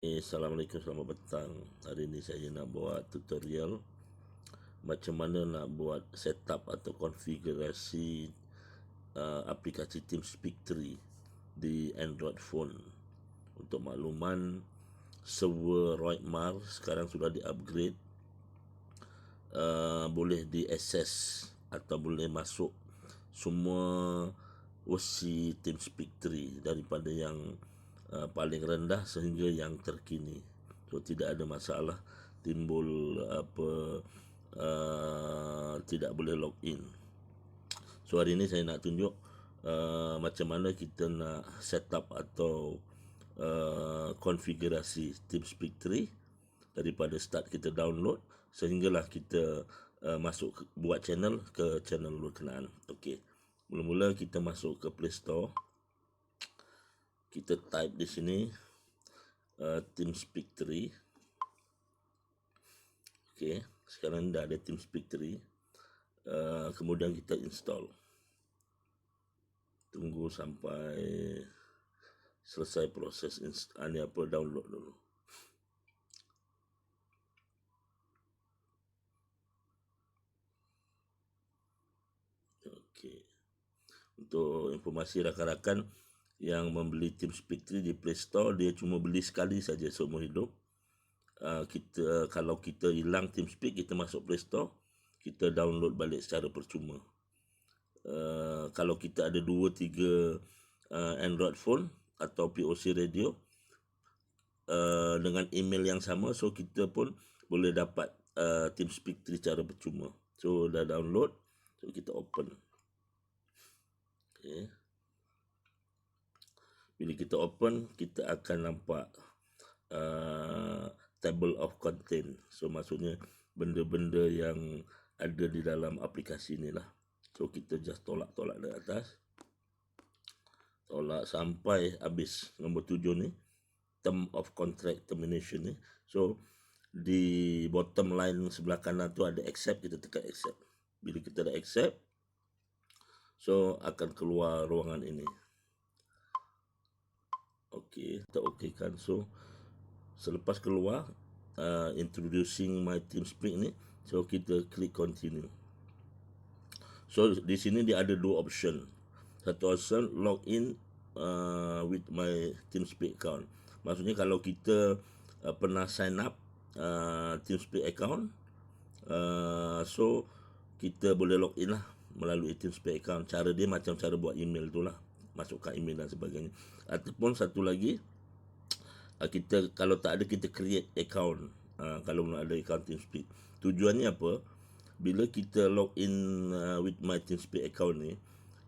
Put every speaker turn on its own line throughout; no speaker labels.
Assalamualaikum, selamat petang. Hari ini saya nak buat tutorial macam mana nak buat setup atau konfigurasi aplikasi TeamSpeak 3 di Android phone. Untuk makluman, server Roidmar sekarang sudah di-upgrade, boleh diakses atau boleh masuk semua versi TeamSpeak 3 daripada yang paling rendah sehingga yang terkini. So tidak ada masalah timbul tidak boleh login. So hari ini saya nak tunjuk macam mana kita nak setup atau konfigurasi TeamSpeak 3 daripada start kita download sehinggalah kita masuk buat channel ke channel berkenaan. Okey. Mula-mula kita masuk ke Play Store. Kita type di sini TeamSpeak 3. Okey, sekarang dah ada TeamSpeak 3. Kemudian kita install. Tunggu sampai selesai proses download dulu. Okey. Untuk informasi rakan-rakan yang membeli TeamSpeak 3 di Play Store, dia cuma beli sekali saja seumur hidup. Kalau kita hilang TeamSpeak, kita masuk Play Store, kita download balik secara percuma. Kalau kita ada 2-3 Android phone atau POC radio dengan email yang sama, so kita pun boleh dapat TeamSpeak 3 secara percuma. So dah download, so kita open. Okay. Bila kita open, kita akan nampak table of content. So maksudnya benda-benda yang ada di dalam aplikasi ni lah. So kita just tolak-tolak dari atas, tolak sampai habis nombor 7 ni, term of contract termination ni. So di bottom line sebelah kanan tu ada accept, kita tekan accept. Bila kita dah accept, so akan keluar ruangan ini. Okey, kita okeykan. So selepas keluar introducing my TeamSpeak ni, so kita klik continue. So di sini dia ada dua option. Satu option login with my TeamSpeak account. Maksudnya kalau kita pernah sign up TeamSpeak account, so kita boleh login lah melalui TeamSpeak account. Cara dia macam cara buat email tu lah, masukkan email dan sebagainya. Ataupun satu lagi, kita kalau tak ada, kita create account. Kalau belum ada account TeamSpeak, tujuannya apa? Bila kita login with my TeamSpeak account ni,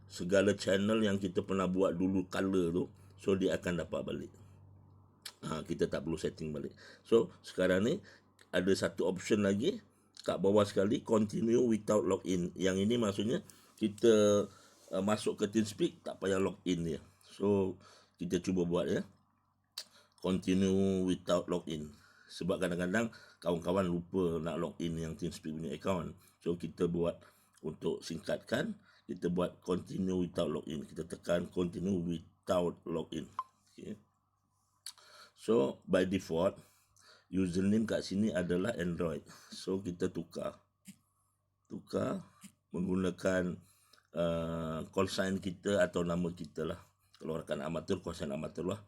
segala channel yang kita pernah buat dulu kala tu, so dia akan dapat balik. Kita tak perlu setting balik. So sekarang ni ada satu option lagi kat bawah sekali, continue without login. Yang ini maksudnya kita masuk ke TeamSpeak tak payah login dia. So kita cuba buat ya, continue without login. Sebab kadang-kadang kawan-kawan lupa nak login yang TeamSpeak punya account. So kita buat, untuk singkatkan, kita buat continue without login. Kita tekan continue without login. Okay. So by default username kat sini adalah Android. So kita tukar menggunakan call sign kita atau nama kita lah. Kalau rakan amatur, call sign amatur lah.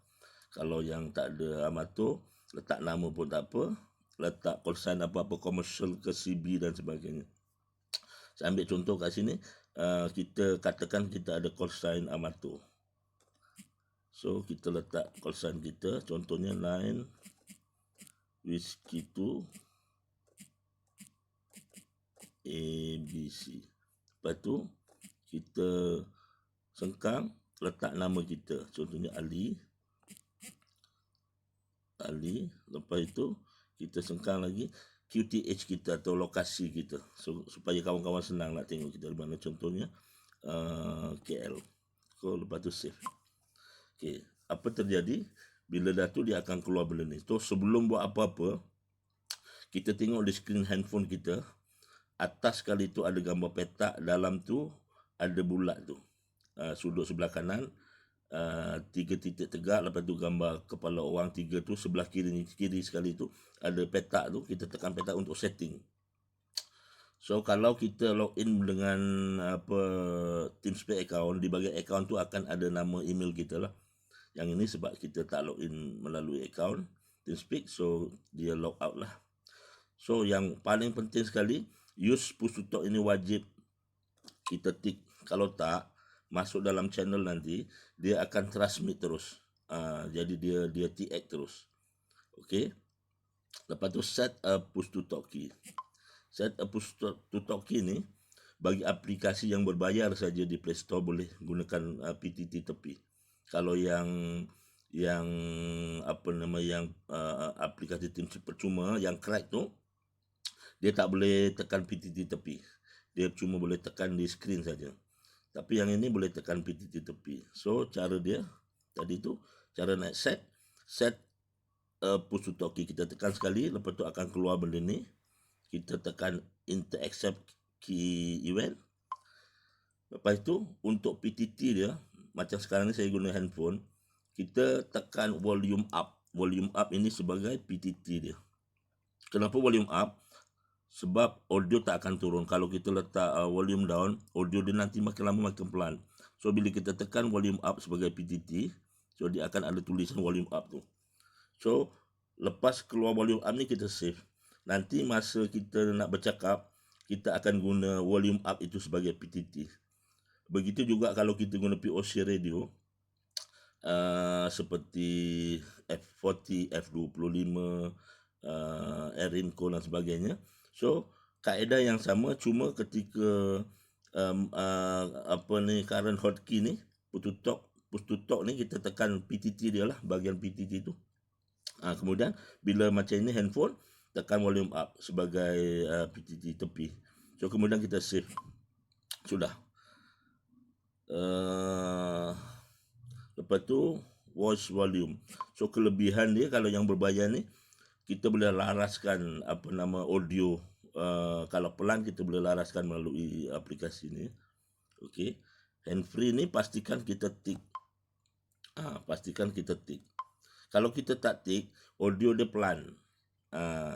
Kalau yang tak ada amatur, letak nama pun tak apa, letak call sign apa-apa komersial ke CB dan sebagainya. Saya ambil contoh kat sini, kita katakan kita ada call sign amatur. So kita letak call sign kita, contohnya line Whiskey 2 ABC. Lepas tu kita sengkang, letak nama kita, contohnya Ali. Lepas itu kita sengkang lagi QTH kita atau lokasi kita, so, supaya kawan-kawan senang nak tengok kita di mana, contohnya KL. So lepas tu save. Okay, apa terjadi bila dah tu, dia akan keluar benda ni. So sebelum buat apa-apa, kita tengok di skrin handphone kita, atas sekali tu ada gambar petak, dalam tu ada bulat tu, sudut sebelah kanan 3 titik tegak, lepas tu gambar kepala orang 3 tu, sebelah kiri sekali tu ada petak tu, kita tekan petak untuk setting. So kalau kita login dengan TeamSpeak account, di bahagian account tu akan ada nama email kita lah. Yang ini sebab kita tak login melalui account TeamSpeak, so dia log out lah. So yang paling penting sekali, use push to talk ini wajib kita tick. Kalau tak, masuk dalam channel nanti dia akan transmit terus. Jadi dia TX terus. Okay. Lepas tu set a push to talk key. Set a push to talk key ni bagi aplikasi yang berbayar saja di Play Store boleh gunakan PTT tepi. Kalau yang aplikasi TeamSpeak percuma yang crack tu, dia tak boleh tekan PTT tepi. Dia cuma boleh tekan di screen saja. Tapi yang ini boleh tekan PTT tepi. So cara dia tadi tu, cara nak set push to talk key, kita tekan sekali, lepas tu akan keluar benda ni. Kita tekan enter accept key event. Lepas tu untuk PTT dia, macam sekarang ni saya guna handphone, kita tekan volume up. Volume up ini sebagai PTT dia. Kenapa volume up? Sebab audio tak akan turun. Kalau kita letak volume down, audio dia nanti makin lama makin pelan. So bila kita tekan volume up sebagai PTT, so dia akan ada tulisan volume up tu. So lepas keluar volume up ni kita save. Nanti masa kita nak bercakap, kita akan guna volume up itu sebagai PTT. Begitu juga kalau kita guna POC radio, seperti F40, F25, Erinco dan sebagainya. So kaedah yang sama, cuma ketika current hotkey ni, push to talk ni, kita tekan PTT dia lah, bahagian PTT tu. Kemudian bila macam ini handphone, tekan volume up sebagai PTT tepi. So kemudian kita save. Sudah. Lepas tu watch volume. So kelebihan dia, kalau yang berbayar ni, kita boleh laraskan audio. Kalau pelan kita boleh laraskan melalui aplikasi ni. Okey. Hand free ni pastikan kita tick. Pastikan kita tick. Kalau kita tak tick, audio dia pelan.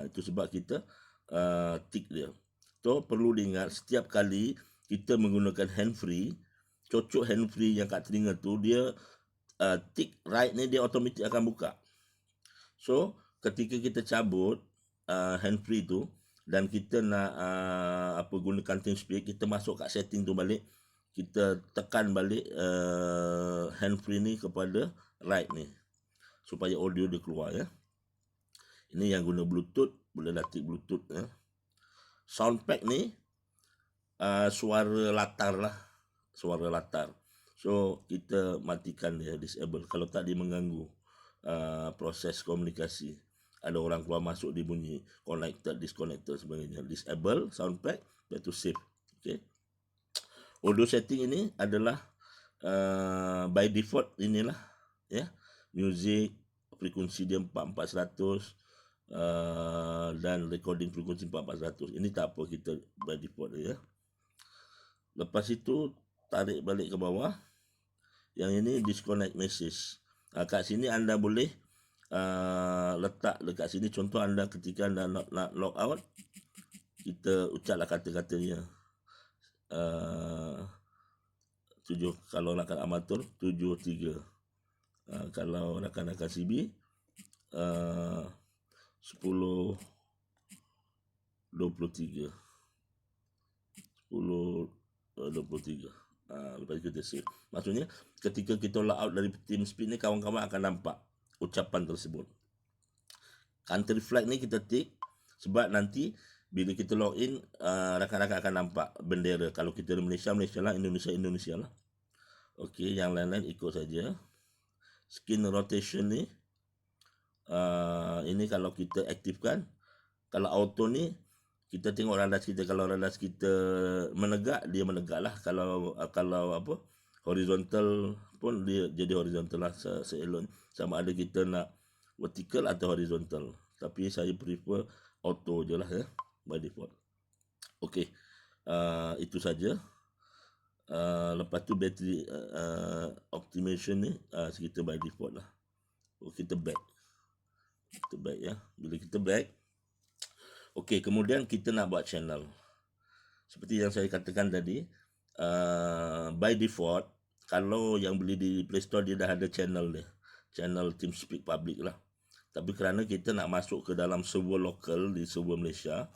Itu sebab kita tick dia. So perlu diingat, setiap kali kita menggunakan hand free, cocok hand free yang kat telinga tu, dia tick right ni dia automatik akan buka. So ketika kita cabut hand free tu dan kita nak gunakan TeamSpeak, kita masuk kat setting tu balik, kita tekan balik hand free ni kepada right ni supaya audio dia keluar ya. Ini yang guna Bluetooth, boleh latih Bluetooth ya. Soundpack ni suara latar lah, suara latar. So kita matikan dia, disable. Kalau tak dia mengganggu proses komunikasi. Ada orang keluar masuk, dia bunyi connected, disconnected sebagainya. Disable soundpack, lepas tu save. Okay. Audio setting ini adalah by default inilah ya. Music frekuensi dia 4400 dan recording frekuensi 4400. Ini tak apa, kita by default ya. Lepas itu tarik balik ke bawah. Yang ini disconnect message. Kat sini anda boleh letak dekat sini, contoh anda ketika anda nak log out, kita ucaplah kata-katanya 7, kalau rakan amatur 73, kalau rakan-rakan CB 10 23 lepas itu kita save. Maksudnya ketika kita log out dari TeamSpeak ni, kawan-kawan akan nampak ucapan tersebut. Country flag ni kita tick sebab nanti bila kita login, rakan-rakan akan nampak bendera. Kalau kita di Malaysia, Malaysia lah, Indonesia lah. Okey, yang lain-lain ikut saja. Skin rotation ni, ini kalau kita aktifkan. Kalau auto ni, kita tengok radas kita. Kalau radas kita menegak, dia menegak lah. Kalau horizontal pun dia jadi horizontal lah, seelok. Sama ada kita nak vertical atau horizontal. Tapi saya prefer auto je lah ya, by default. Okey, itu saja. Lepas tu battery optimization ni kita by default lah. Kita back ya. Bila kita back, okey, kemudian kita nak buat channel. Seperti yang saya katakan tadi, by default kalau yang beli di Play Store dia dah ada channel dia, channel TeamSpeak Public lah. Tapi kerana kita nak masuk ke dalam server lokal di server Malaysia,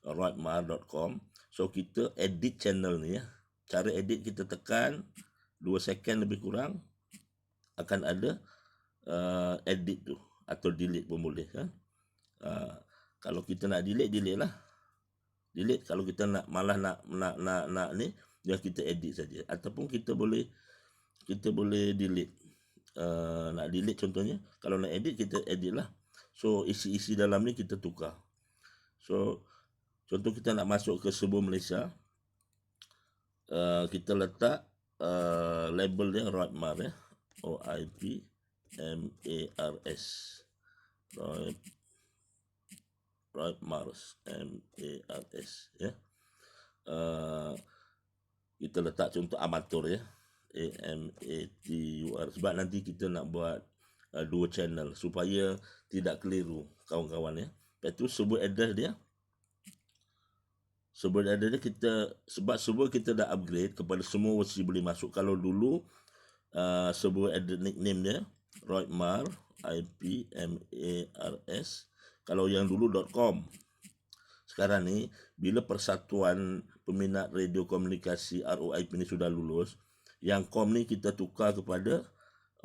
roidmar.com, so kita edit channel ni ya. Cara edit kita tekan 2 second lebih kurang, akan ada edit tu, atau delete pun boleh kan. Kalau kita nak delete lah. Delete kalau kita nak malah nak ni, ya kita edit saja. Ataupun kita boleh delete. Nak delete contohnya, kalau nak edit kita edit lah. So isi dalam ni kita tukar. So contoh kita nak masuk ke server Malaysia, kita letak label dia Roidmar ya, OIPMARS, Roidmars, MARS ya. Kita letak contoh amatur ya, AMATUR, sebab nanti kita nak buat 2 channel supaya tidak keliru kawan-kawan ya. Lepas tu server address dia, kita, sebab server kita dah upgrade kepada semua versi boleh masuk. Kalau dulu server address nickname dia Roidmar IPMARS, kalau yang dulu .com. Sekarang ni bila Persatuan Peminat Radio Komunikasi ROIP ni sudah lulus, yang com ni kita tukar kepada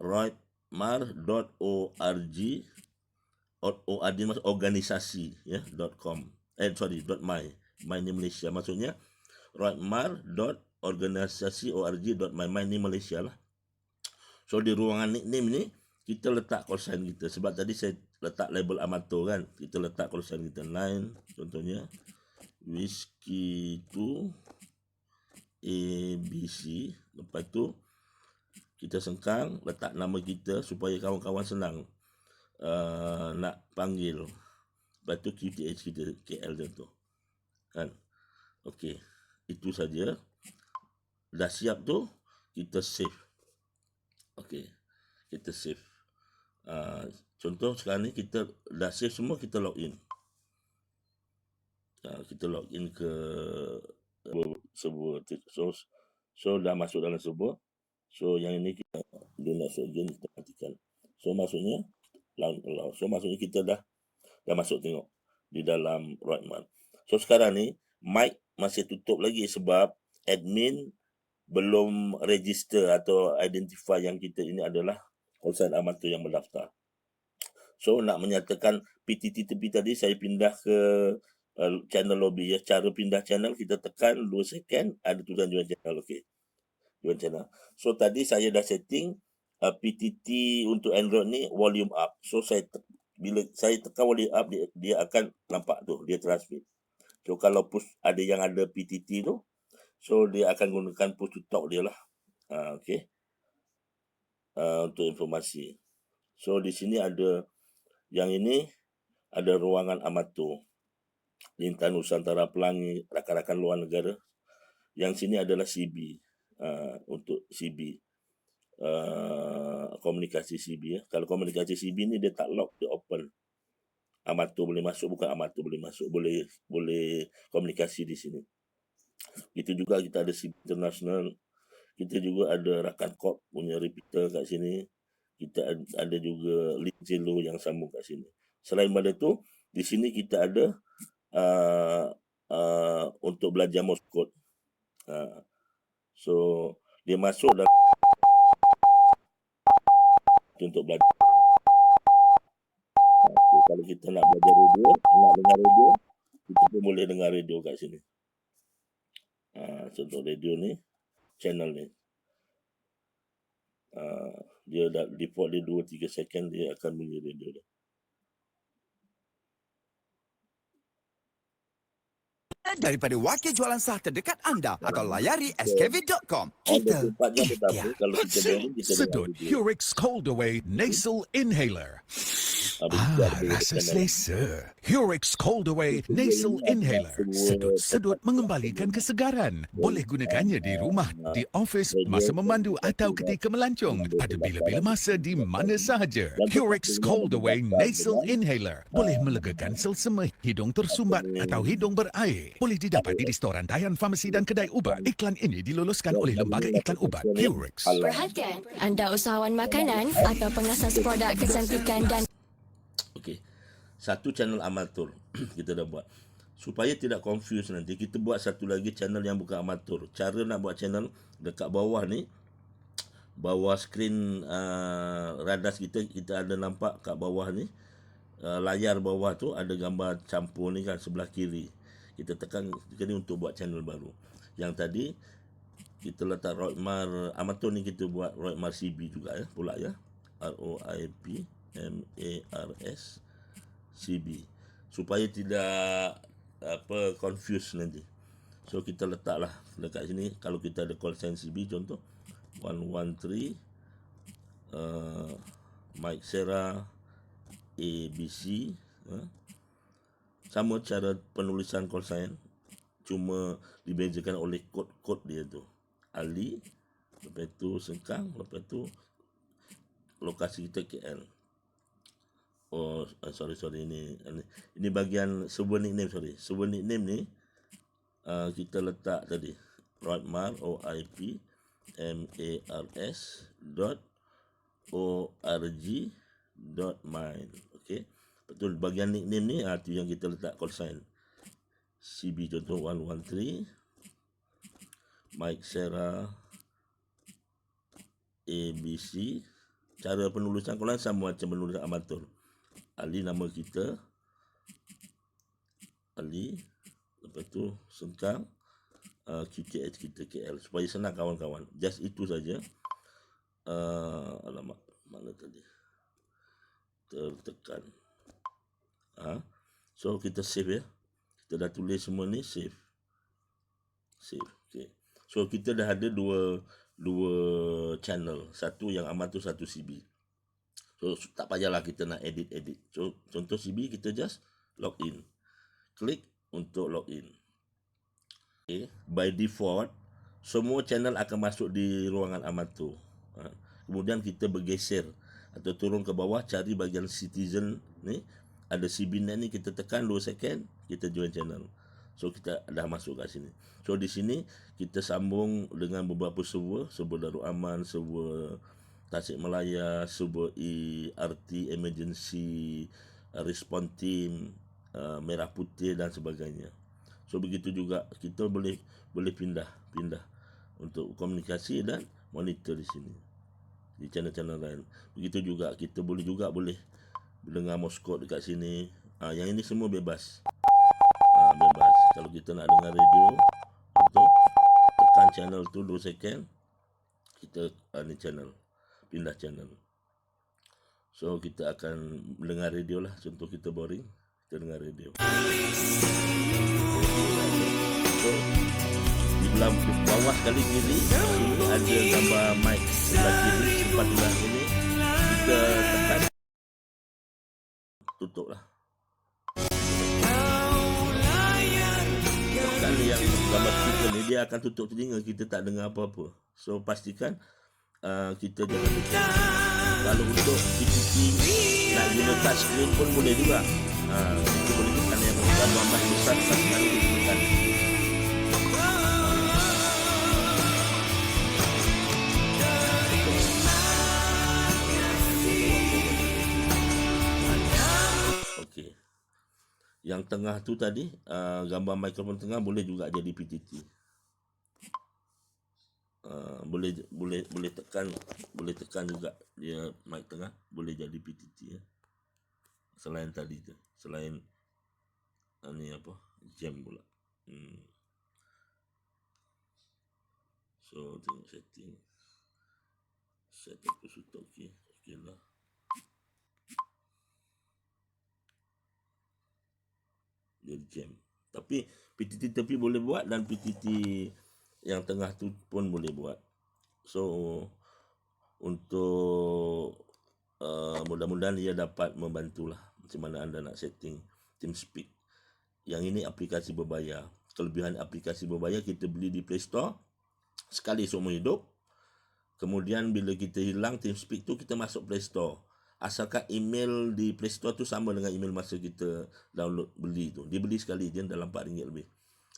roidmar.org, organisasi ya, .com, my ni Malaysia, maksudnya roidmar.organisasi.org.my ni Malaysia lah. So di ruangan nickname ni kita letak call sign kita, sebab tadi saya letak label amatur kan, kita letak call sign kita 9 contohnya Whiskey 2 ABC. Lepas tu kita sengkang letak nama kita supaya kawan-kawan senang nak panggil. Lepas tu QTH kita KL contoh kan. Okey, itu saja. Dah siap tu kita save. Okey, kita save. Contoh sekarang ni kita dah save semua, kita login. Kita login ke server. So dah masuk dalam server. So yang ini kita dia masuk again, kita matikan. So maksudnya kita dah masuk tengok di dalam Roidmar. So sekarang ni mic masih tutup lagi sebab admin belum register atau identify yang kita ini adalah call sign amatur yang mendaftar. So nak menyatakan PTT tepi tadi, saya pindah ke channel lobby ya. Cara pindah channel kita tekan 2 second, ada tulisan join channel. Okey, join channel. So tadi saya dah setting PTT untuk Android ni volume up. So bila saya tekan volume up, dia akan nampak tu, dia transmit. So kalau push ada yang ada PTT tu, so dia akan gunakan push to talk dia lah. Okey, untuk informasi. So di sini ada yang ini, ada ruangan amatur, Lintan Nusantara Pelangi, rakan-rakan luar negara. Yang sini adalah CB, untuk CB, komunikasi CB ya. Kalau komunikasi CB ni dia tak lock, dia open. Amatur boleh masuk, bukan amatur boleh masuk, boleh komunikasi di sini. Itu juga kita ada CB International. Kita juga ada rakan Corp punya repeater kat sini. Kita ada juga link Zelo yang sambung kat sini. Selain pada tu, di sini kita ada untuk belajar Morse code. So dia masuk dalam untuk belajar. Kalau kita nak belajar radio, nak dengar radio, kita pun boleh dengar radio kat sini. Contoh radio ni, channel ni. Dia dah default dia 2-3 second dia akan bunyi radio dia.
Daripada wakil jualan sah terdekat anda atau layari skv.com. Kita
kalau kita
Sedut Hurix Cold Away Nasal Inhaler.
Rasa selesa. Hurex Cold Away Nasal Inhaler. Sedut-sedut mengembalikan kesegaran. Boleh gunakannya di rumah, di office, masa memandu atau ketika melancong. Pada bila-bila masa di mana sahaja. Hurex Cold Away Nasal Inhaler. Boleh melegakan selsema, hidung tersumbat atau hidung berair. Boleh didapati di storan Dayan Farmasi dan kedai ubat. Iklan ini diluluskan oleh Lembaga Iklan Ubat Hurex.
Perhatian, anda usahawan makanan atau pengasas produk kecantikan dan
Okey. Satu channel amatur kita dah buat. Supaya tidak confuse nanti, kita buat satu lagi channel yang bukan amatur. Cara nak buat channel dekat bawah ni, bawah skrin radas kita ada nampak kat bawah ni, layar bawah tu ada gambar campur ni kan sebelah kiri. Kita tekan ni untuk buat channel baru. Yang tadi kita letak Roidmar amatur ni, kita buat Roidmar CB juga ya, pula ya. ROIPMARS CB, supaya tidak confuse nanti. So kita letaklah dekat sini. Kalau kita ada call sign CB, contoh 113 Mike Sarah ABC, sama cara penulisan call sign, cuma dibezakan oleh kod-kod dia tu. Ali, lepas tu Sengkang, lepas tu lokasi kita KL. Oh, sorry ini bagian server nickname, server nickname ni kita letak tadi Roidmar OIPMARS.org.my. okey, betul. Bagian nickname ni tu yang kita letak call sign CB, contoh 113 Mike Sarah ABC. Cara penulisan Quran sama macam penulisan amatur. Ali nama kita, Ali, lepas tu Sengkang, QTH kita KL, supaya senang kawan-kawan. Just itu saja. Alamak, mana tadi? Tertekan. So kita save ya. Kita dah tulis semua ni, save. Okay. So kita dah ada dua channel, satu yang amatur, satu CB. So tak payahlah kita nak edit. So contoh CB, kita just login, klik untuk login. Okay. By default semua channel akan masuk di ruangan amatur. Kemudian kita bergeser atau turun ke bawah, cari bahagian citizen ni, ada CBNet ni, kita tekan 2 second, kita join channel. So kita dah masuk kat sini. So di sini kita sambung dengan beberapa server Darul Aman, server Tasik Malaya, server ERT Emergency Response Team, Merah Putih dan sebagainya. So begitu juga kita boleh pindah untuk komunikasi dan monitor di sini, di channel-channel lain. Begitu juga kita boleh dengar Morse code dekat sini. Yang ini semua bebas. Bebas. Kalau kita nak dengar radio, untuk tekan channel tu 2 second, kita ni channel, pindah channel. So kita akan dengar radio lah. Contoh kita boring, kita dengar radio. So di bawah sekali kiri ini ada gambar mic sebelah kiri, sepatutnya ini kita tekan, tutup lah. Yang gambar speaker ni dia akan tutup telinga, kita tak dengar apa-apa. So pastikan kita jangan lupa. Kalau untuk PTT nak guna touch screen pun boleh juga. Kita boleh tekan yang gambar mic besar, sekali kita tekan. Okey. Yang tengah tu tadi, gambar mikrofon tengah boleh juga jadi PTT. Boleh tekan juga dia mic tengah, boleh jadi PTT ya. Selain tadi tu, selain ni apa, jam pula. So tengok setting, set apa sudah okey lah. Dia jam. Tapi PTT tepi boleh buat dan PTT yang tengah tu pun boleh buat. So untuk mudah-mudahan ia dapat membantulah macam mana anda nak setting TeamSpeak. Yang ini aplikasi berbayar. Kelebihan aplikasi berbayar, kita beli di Play Store sekali seumur hidup. Kemudian bila kita hilang TeamSpeak tu, kita masuk Play Store. Asalkan email di Play Store tu sama dengan email masa kita download beli tu. Dia beli sekali je dalam RM4 lebih.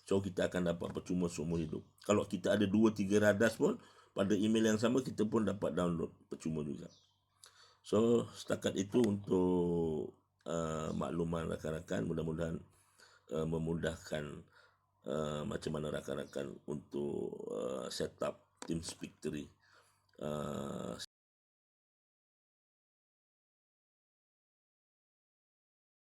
So kita akan dapat percuma seumur hidup. Kalau kita ada 2-3 radas pun pada email yang sama, kita pun dapat download percuma juga. So setakat itu untuk makluman rakan-rakan. Mudah-mudahan memudahkan macam mana rakan-rakan untuk set up TeamSpeak 3.